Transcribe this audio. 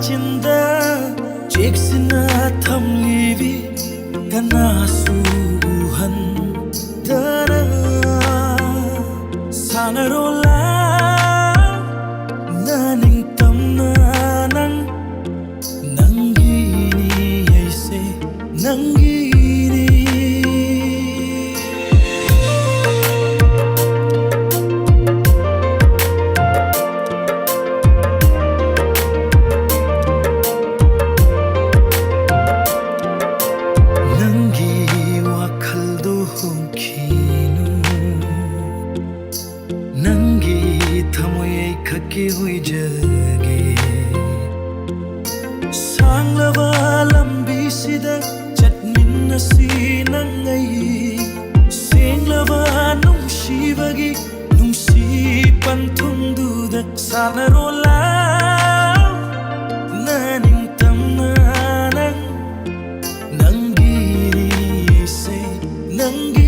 Chinda चेक्सिना थमलीवी Kanasu हंदरा सानरोला naning tamna nang nangini aise nangini nangi wakhal do honkhinu nangi thamoy khake hoi jage sanglava lambi sida chatminnasi nangai senglava nungshibagi nungsi panthunduda sanarola naning tamna nang nangi se nangi